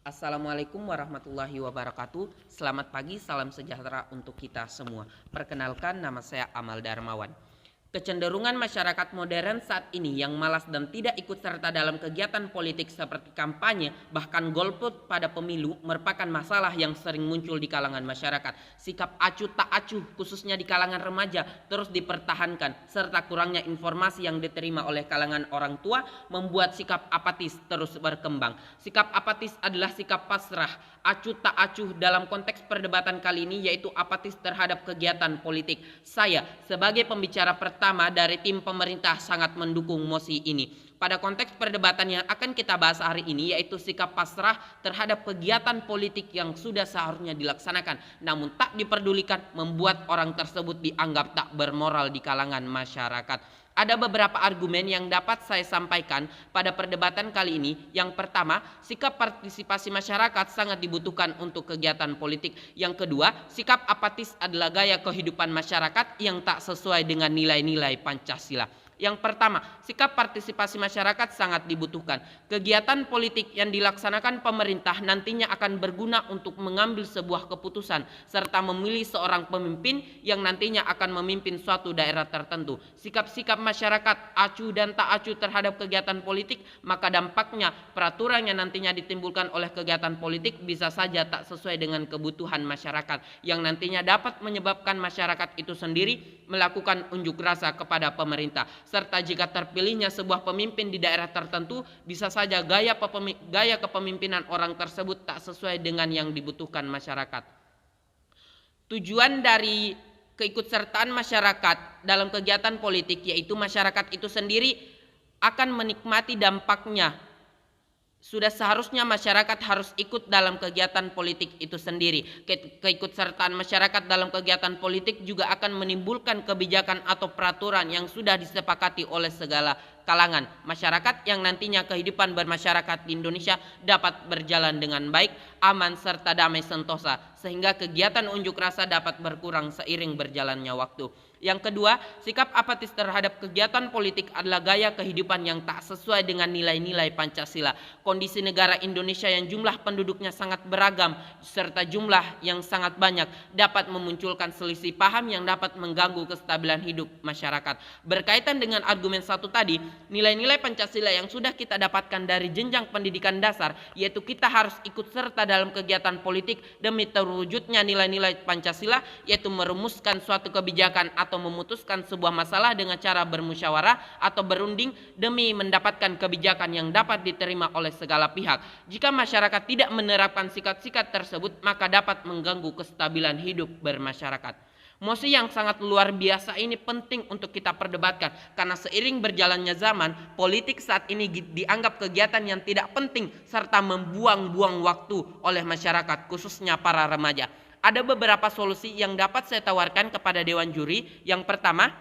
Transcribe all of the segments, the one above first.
Assalamualaikum warahmatullahi wabarakatuh. Selamat pagi, salam sejahtera untuk kita semua. Perkenalkan, nama saya Amal Darmawan. Kecenderungan masyarakat modern saat ini yang malas dan tidak ikut serta dalam kegiatan politik seperti kampanye, bahkan golput pada pemilu merupakan masalah yang sering muncul di kalangan masyarakat. Sikap acuh tak acuh khususnya di kalangan remaja terus dipertahankan, serta kurangnya informasi yang diterima oleh kalangan orang tua membuat sikap apatis terus berkembang. Sikap apatis adalah sikap pasrah. Acuh tak acuh dalam konteks perdebatan kali ini yaitu apatis terhadap kegiatan politik. Saya sebagai pembicara pertama dari tim pemerintah sangat mendukung mosi ini. Pada konteks perdebatan yang akan kita bahas hari ini yaitu sikap pasrah terhadap kegiatan politik yang sudah seharusnya dilaksanakan namun tak diperdulikan membuat orang tersebut dianggap tak bermoral di kalangan masyarakat. Ada beberapa argumen yang dapat saya sampaikan pada perdebatan kali ini. Yang pertama, sikap partisipasi masyarakat sangat dibutuhkan untuk kegiatan politik. Yang kedua, sikap apatis adalah gaya kehidupan masyarakat yang tak sesuai dengan nilai-nilai Pancasila. Yang pertama, sikap partisipasi masyarakat sangat dibutuhkan. Kegiatan politik yang dilaksanakan pemerintah nantinya akan berguna untuk mengambil sebuah keputusan serta memilih seorang pemimpin yang nantinya akan memimpin suatu daerah tertentu. Sikap-sikap masyarakat acuh dan tak acuh terhadap kegiatan politik, maka dampaknya peraturan yang nantinya ditimbulkan oleh kegiatan politik bisa saja tak sesuai dengan kebutuhan masyarakat yang nantinya dapat menyebabkan masyarakat itu sendiri melakukan unjuk rasa kepada pemerintah. Serta jika terpilihnya sebuah pemimpin di daerah tertentu, bisa saja gaya kepemimpinan orang tersebut tak sesuai dengan yang dibutuhkan masyarakat. Tujuan dari keikutsertaan masyarakat dalam kegiatan politik yaitu masyarakat itu sendiri akan menikmati dampaknya. Sudah seharusnya masyarakat harus ikut dalam kegiatan politik itu sendiri. Keikutsertaan masyarakat dalam kegiatan politik juga akan menimbulkan kebijakan atau peraturan yang sudah disepakati oleh segala kalangan masyarakat yang nantinya kehidupan bermasyarakat di Indonesia dapat berjalan dengan baik, aman serta damai sentosa sehingga kegiatan unjuk rasa dapat berkurang seiring berjalannya waktu. Yang kedua, sikap apatis terhadap kegiatan politik adalah gaya kehidupan yang tak sesuai dengan nilai-nilai Pancasila. Kondisi negara Indonesia yang jumlah penduduknya sangat beragam serta jumlah yang sangat banyak dapat memunculkan selisih paham yang dapat mengganggu kestabilan hidup masyarakat. Berkaitan dengan argumen satu tadi, nilai-nilai Pancasila yang sudah kita dapatkan dari jenjang pendidikan dasar yaitu kita harus ikut serta dalam kegiatan politik demi terwujudnya nilai-nilai Pancasila yaitu merumuskan suatu kebijakan atau memutuskan sebuah masalah dengan cara bermusyawarah atau berunding demi mendapatkan kebijakan yang dapat diterima oleh segala pihak. Jika masyarakat tidak menerapkan sikap-sikap tersebut maka dapat mengganggu kestabilan hidup bermasyarakat. Mosi yang sangat luar biasa ini penting untuk kita perdebatkan karena seiring berjalannya zaman, politik saat ini dianggap kegiatan yang tidak penting serta membuang-buang waktu oleh masyarakat khususnya para remaja. Ada beberapa solusi yang dapat saya tawarkan kepada Dewan Juri. Yang pertama,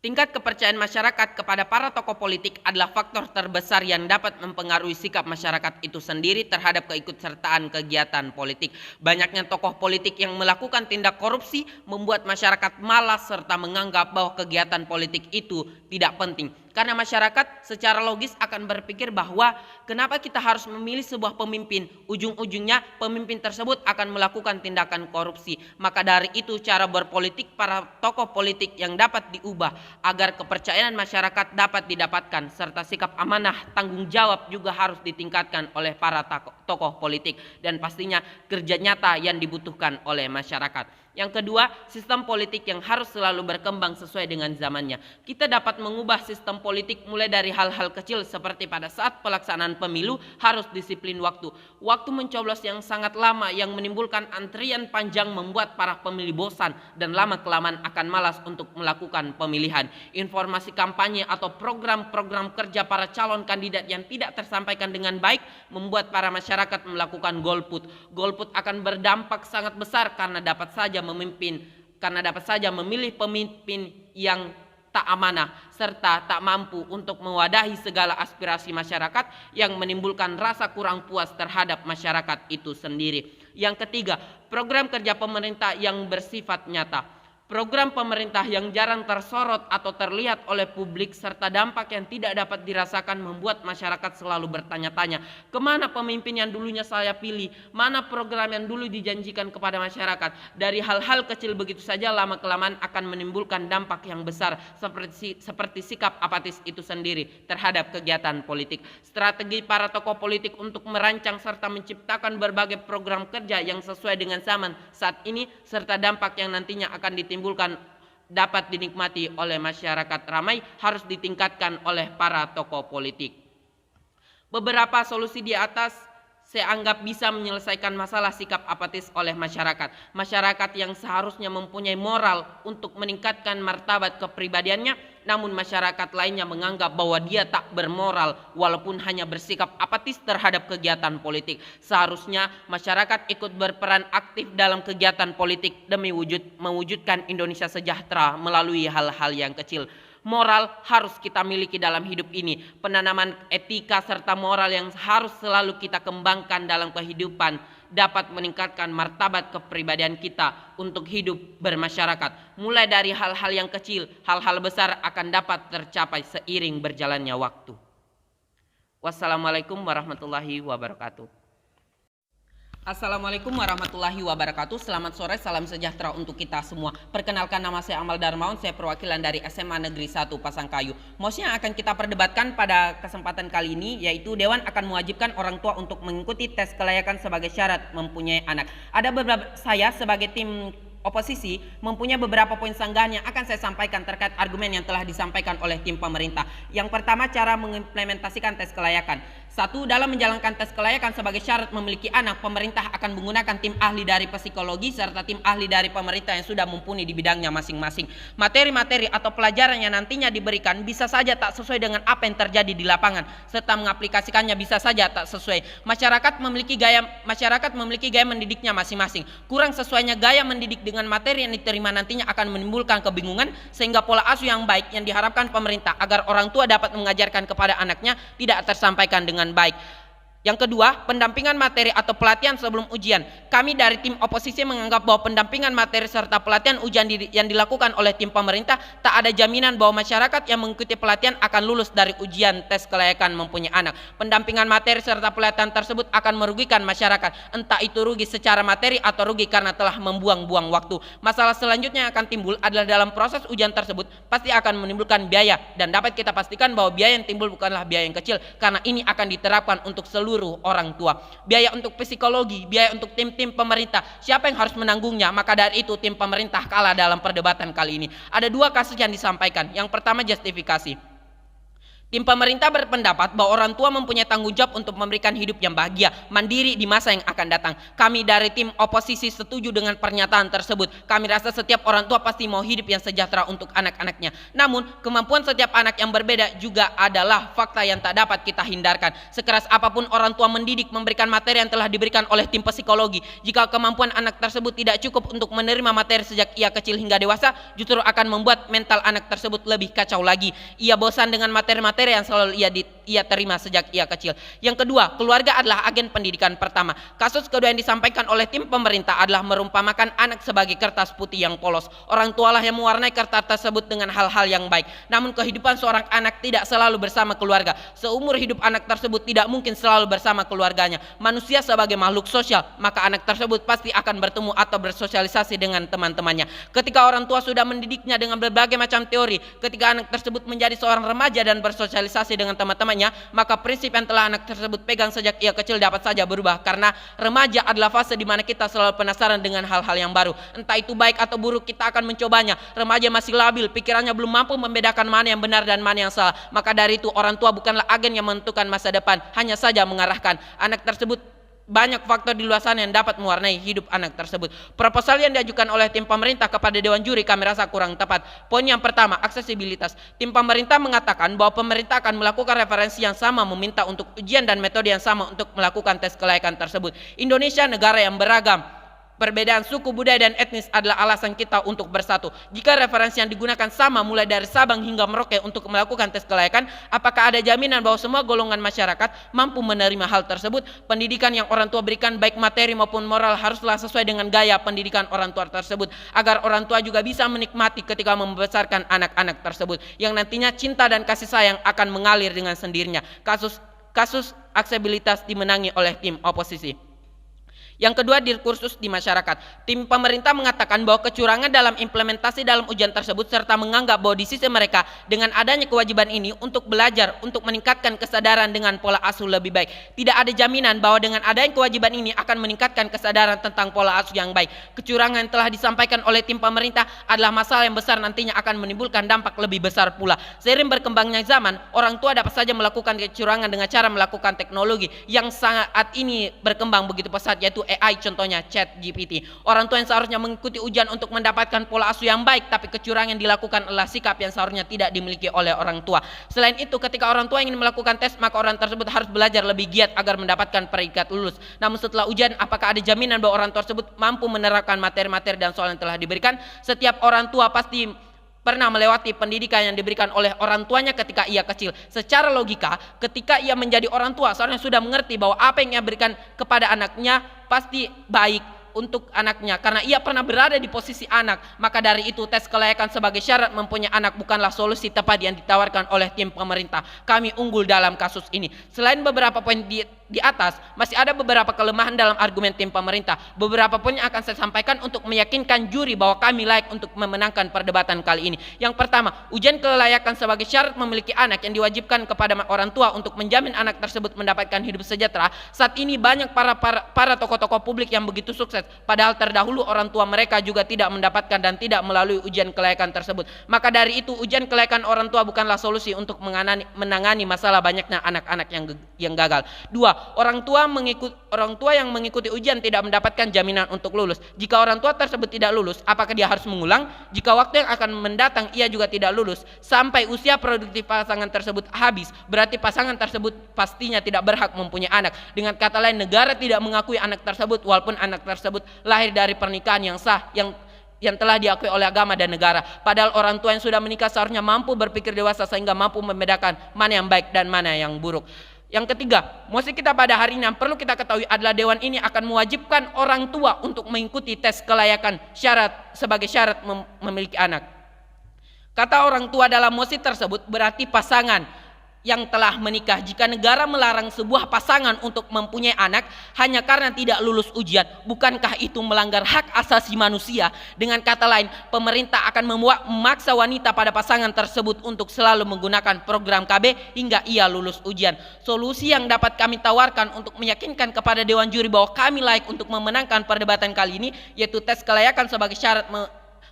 tingkat kepercayaan masyarakat kepada para tokoh politik adalah faktor terbesar yang dapat mempengaruhi sikap masyarakat itu sendiri terhadap keikutsertaan kegiatan politik. Banyaknya tokoh politik yang melakukan tindak korupsi membuat masyarakat malas serta menganggap bahwa kegiatan politik itu tidak penting. Karena masyarakat secara logis akan berpikir bahwa kenapa kita harus memilih sebuah pemimpin, ujung-ujungnya pemimpin tersebut akan melakukan tindakan korupsi. Maka dari itu cara berpolitik para tokoh politik yang dapat diubah agar kepercayaan masyarakat dapat didapatkan serta sikap amanah tanggung jawab juga harus ditingkatkan oleh para tokoh politik dan pastinya kerja nyata yang dibutuhkan oleh masyarakat. Yang kedua, sistem politik yang harus selalu berkembang sesuai dengan zamannya. Kita dapat mengubah sistem politik mulai dari hal-hal kecil seperti pada saat pelaksanaan pemilu harus disiplin waktu. Waktu mencoblos yang sangat lama yang menimbulkan antrian panjang membuat para pemilih bosan dan lama-kelamaan akan malas untuk melakukan pemilihan. Informasi kampanye atau program-program kerja para calon kandidat yang tidak tersampaikan dengan baik membuat para masyarakat melakukan golput. Golput akan berdampak sangat besar karena dapat saja memilih pemimpin yang tak amanah serta tak mampu untuk mewadahi segala aspirasi masyarakat yang menimbulkan rasa kurang puas terhadap masyarakat itu sendiri. Yang ketiga, program kerja pemerintah yang bersifat nyata. Program pemerintah yang jarang tersorot atau terlihat oleh publik serta dampak yang tidak dapat dirasakan membuat masyarakat selalu bertanya-tanya, kemana pemimpin yang dulunya saya pilih, mana program yang dulu dijanjikan kepada masyarakat. Dari hal-hal kecil begitu saja lama-kelamaan akan menimbulkan dampak yang besar seperti sikap apatis itu sendiri terhadap kegiatan politik. Strategi para tokoh politik untuk merancang serta menciptakan berbagai program kerja yang sesuai dengan zaman saat ini serta dampak yang nantinya akan ditimbulkan dapat dinikmati oleh masyarakat ramai harus ditingkatkan oleh para tokoh politik. Beberapa solusi di atas saya anggap bisa menyelesaikan masalah sikap apatis oleh masyarakat. Masyarakat yang seharusnya mempunyai moral untuk meningkatkan martabat kepribadiannya, namun masyarakat lainnya menganggap bahwa dia tak bermoral walaupun hanya bersikap apatis terhadap kegiatan politik. Seharusnya masyarakat ikut berperan aktif dalam kegiatan politik demi mewujudkan Indonesia sejahtera melalui hal-hal yang kecil. Moral harus kita miliki dalam hidup ini. Penanaman etika serta moral yang harus selalu kita kembangkan dalam kehidupan dapat meningkatkan martabat kepribadian kita untuk hidup bermasyarakat. Mulai dari hal-hal yang kecil, hal-hal besar akan dapat tercapai seiring berjalannya waktu. Wassalamualaikum warahmatullahi wabarakatuh. Assalamualaikum warahmatullahi wabarakatuh. Selamat sore, salam sejahtera untuk kita semua. Perkenalkan, nama saya Amal Darmawan, saya perwakilan dari SMA Negeri 1 Pasangkayu. Mosi yang akan kita perdebatkan pada kesempatan kali ini yaitu Dewan akan mewajibkan orang tua untuk mengikuti tes kelayakan sebagai syarat mempunyai anak. Ada beberapa, saya sebagai tim oposisi mempunyai beberapa poin sanggahan yang akan saya sampaikan terkait argumen yang telah disampaikan oleh tim pemerintah. Yang pertama, cara mengimplementasikan tes kelayakan. Satu, dalam menjalankan tes kelayakan sebagai syarat memiliki anak, pemerintah akan menggunakan tim ahli dari psikologi serta tim ahli dari pemerintah yang sudah mumpuni di bidangnya masing-masing. Materi-materi atau pelajaran yang nantinya diberikan bisa saja tak sesuai dengan apa yang terjadi di lapangan, serta mengaplikasikannya bisa saja tak sesuai. Masyarakat memiliki gaya mendidiknya masing-masing. Kurang sesuainya gaya mendidik dengan materi yang diterima nantinya akan menimbulkan kebingungan, sehingga pola asuh yang baik yang diharapkan pemerintah agar orang tua dapat mengajarkan kepada anaknya tidak tersampaikan dengan baik. Yang kedua, pendampingan materi atau pelatihan sebelum ujian. Kami dari tim oposisi menganggap bahwa pendampingan materi serta pelatihan ujian yang dilakukan oleh tim pemerintah tak ada jaminan bahwa masyarakat yang mengikuti pelatihan akan lulus dari ujian tes kelayakan mempunyai anak. Pendampingan materi serta pelatihan tersebut akan merugikan masyarakat, entah itu rugi secara materi atau rugi karena telah membuang-buang waktu. Masalah selanjutnya yang akan timbul adalah dalam proses ujian tersebut pasti akan menimbulkan biaya, dan dapat kita pastikan bahwa biaya yang timbul bukanlah biaya yang kecil karena ini akan diterapkan untuk seluruh orang tua. Biaya untuk psikologi, biaya untuk tim-tim pemerintah, siapa yang harus menanggungnya? Maka dari itu tim pemerintah kalah dalam perdebatan kali ini. Ada dua kasus yang disampaikan. Yang pertama, justifikasi. Tim pemerintah berpendapat bahwa orang tua mempunyai tanggung jawab untuk memberikan hidup yang bahagia, mandiri di masa yang akan datang. Kami dari tim oposisi setuju dengan pernyataan tersebut. Kami rasa setiap orang tua pasti mau hidup yang sejahtera untuk anak-anaknya. Namun, kemampuan setiap anak yang berbeda juga adalah fakta yang tak dapat kita hindarkan. Sekeras apapun orang tua mendidik, memberikan materi yang telah diberikan oleh tim psikologi, jika kemampuan anak tersebut tidak cukup untuk menerima materi sejak ia kecil hingga dewasa, justru akan membuat mental anak tersebut lebih kacau lagi. Ia bosan dengan materi-materi yang selalu ia terima sejak ia kecil. Yang kedua, keluarga adalah agen pendidikan pertama. Kasus kedua yang disampaikan oleh tim pemerintah adalah merumpamakan anak sebagai kertas putih yang polos. Orang tualah yang mewarnai kertas tersebut dengan hal-hal yang baik. Namun kehidupan seorang anak tidak selalu bersama keluarga. Seumur hidup anak tersebut tidak mungkin selalu bersama keluarganya. Manusia sebagai makhluk sosial, maka anak tersebut pasti akan bertemu atau bersosialisasi dengan teman-temannya. Ketika orang tua sudah mendidiknya dengan berbagai macam teori, ketika anak tersebut menjadi seorang remaja dan bersosialisasi dengan teman-temannya, maka prinsip yang telah anak tersebut pegang sejak ia kecil dapat saja berubah, karena remaja adalah fase di mana kita selalu penasaran dengan hal-hal yang baru. Entah itu baik atau buruk, kita akan mencobanya. Remaja masih labil, pikirannya belum mampu membedakan mana yang benar dan mana yang salah. Maka dari itu orang tua bukanlah agen yang menentukan masa depan, hanya saja mengarahkan. Anak tersebut banyak faktor di luar sana yang dapat mewarnai hidup anak tersebut. Proposal yang diajukan oleh tim pemerintah kepada Dewan Juri kami rasa kurang tepat. Poin yang pertama, aksesibilitas. Tim pemerintah mengatakan bahwa pemerintah akan melakukan referensi yang sama, meminta untuk ujian dan metode yang sama untuk melakukan tes kelayakan tersebut. Indonesia negara yang beragam. Perbedaan suku, budaya, dan etnis adalah alasan kita untuk bersatu. Jika referensi yang digunakan sama mulai dari Sabang hingga Merauke untuk melakukan tes kelayakan, apakah ada jaminan bahwa semua golongan masyarakat mampu menerima hal tersebut? Pendidikan yang orang tua berikan baik materi maupun moral haruslah sesuai dengan gaya pendidikan orang tua tersebut, agar orang tua juga bisa menikmati ketika membesarkan anak-anak tersebut, yang nantinya cinta dan kasih sayang akan mengalir dengan sendirinya. Kasus aksesibilitas dimenangi oleh tim oposisi. Yang kedua, diskursus di masyarakat. Tim pemerintah mengatakan bahwa kecurangan dalam implementasi dalam ujian tersebut serta menganggap bahwa di sisi mereka dengan adanya kewajiban ini untuk belajar untuk meningkatkan kesadaran dengan pola asuh lebih baik. Tidak ada jaminan bahwa dengan adanya kewajiban ini akan meningkatkan kesadaran tentang pola asuh yang baik. Kecurangan yang telah disampaikan oleh tim pemerintah adalah masalah yang besar, nantinya akan menimbulkan dampak lebih besar pula. Seiring berkembangnya zaman, orang tua dapat saja melakukan kecurangan dengan cara melakukan teknologi yang saat ini berkembang begitu pesat, yaitu AI, contohnya ChatGPT. Orang tua yang seharusnya mengikuti ujian untuk mendapatkan pola asuh yang baik, tapi kecurangan yang dilakukan adalah sikap yang seharusnya tidak dimiliki oleh orang tua. Selain itu, ketika orang tua ingin melakukan tes, maka orang tersebut harus belajar lebih giat agar mendapatkan predikat lulus. Namun setelah ujian, apakah ada jaminan bahwa orang tersebut mampu menerapkan materi-materi dan soal yang telah diberikan? Setiap orang tua pasti pernah melewati pendidikan yang diberikan oleh orang tuanya ketika ia kecil. Secara logika, ketika ia menjadi orang tua, seorang sudah mengerti bahwa apa yang ia berikan kepada anaknya pasti baik untuk anaknya, karena ia pernah berada di posisi anak. Maka dari itu, tes kelayakan sebagai syarat mempunyai anak bukanlah solusi tepat yang ditawarkan oleh tim pemerintah. Kami unggul dalam kasus ini. Selain beberapa poin di atas, masih ada beberapa kelemahan dalam argumen tim pemerintah. Beberapa poin yang akan saya sampaikan untuk meyakinkan juri bahwa kami layak untuk memenangkan perdebatan kali ini. Yang pertama, ujian kelayakan sebagai syarat memiliki anak yang diwajibkan kepada orang tua untuk menjamin anak tersebut mendapatkan hidup sejahtera. Saat ini banyak para tokoh-tokoh publik yang begitu sukses, padahal terdahulu orang tua mereka juga tidak mendapatkan dan tidak melalui ujian kelayakan tersebut. Maka dari itu, ujian kelayakan orang tua bukanlah solusi untuk menangani masalah banyaknya anak-anak yang gagal. Dua, orang tua yang mengikuti ujian tidak mendapatkan jaminan untuk lulus. Jika orang tua tersebut tidak lulus, apakah dia harus mengulang? Jika waktu yang akan mendatang ia juga tidak lulus sampai usia produktif pasangan tersebut habis, berarti pasangan tersebut pastinya tidak berhak mempunyai anak. Dengan kata lain, negara tidak mengakui anak tersebut walaupun anak tersebut lahir dari pernikahan yang sah yang telah diakui oleh agama dan negara. Padahal orang tua yang sudah menikah seharusnya mampu berpikir dewasa sehingga mampu membedakan mana yang baik dan mana yang buruk. Yang ketiga, mosi kita pada hari ini yang perlu kita ketahui adalah Dewan ini akan mewajibkan orang tua untuk mengikuti tes kelayakan sebagai syarat memiliki anak. Kata orang tua dalam mosi tersebut berarti pasangan yang telah menikah. Jika negara melarang sebuah pasangan untuk mempunyai anak hanya karena tidak lulus ujian, bukankah itu melanggar hak asasi manusia? Dengan kata lain, pemerintah akan memaksa wanita pada pasangan tersebut untuk selalu menggunakan program KB hingga ia lulus ujian. Solusi yang dapat kami tawarkan untuk meyakinkan kepada Dewan Juri bahwa kami layak untuk memenangkan perdebatan kali ini, yaitu tes kelayakan sebagai syarat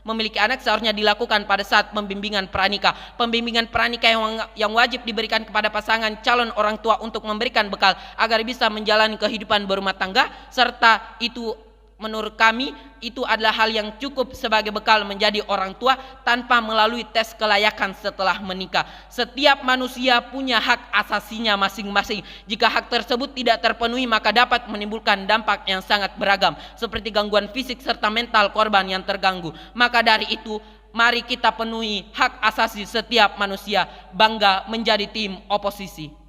memiliki anak seharusnya dilakukan pada saat pembimbingan pranikah. Pembimbingan pranikah yang wajib diberikan kepada pasangan calon orang tua untuk memberikan bekal agar bisa menjalani kehidupan berumah tangga, serta itu menurut kami itu adalah hal yang cukup sebagai bekal menjadi orang tua tanpa melalui tes kelayakan setelah menikah. Setiap manusia punya hak asasinya masing-masing. Jika hak tersebut tidak terpenuhi, maka dapat menimbulkan dampak yang sangat beragam seperti gangguan fisik serta mental korban yang terganggu. Maka dari itu, mari kita penuhi hak asasi setiap manusia. Bangga menjadi tim oposisi.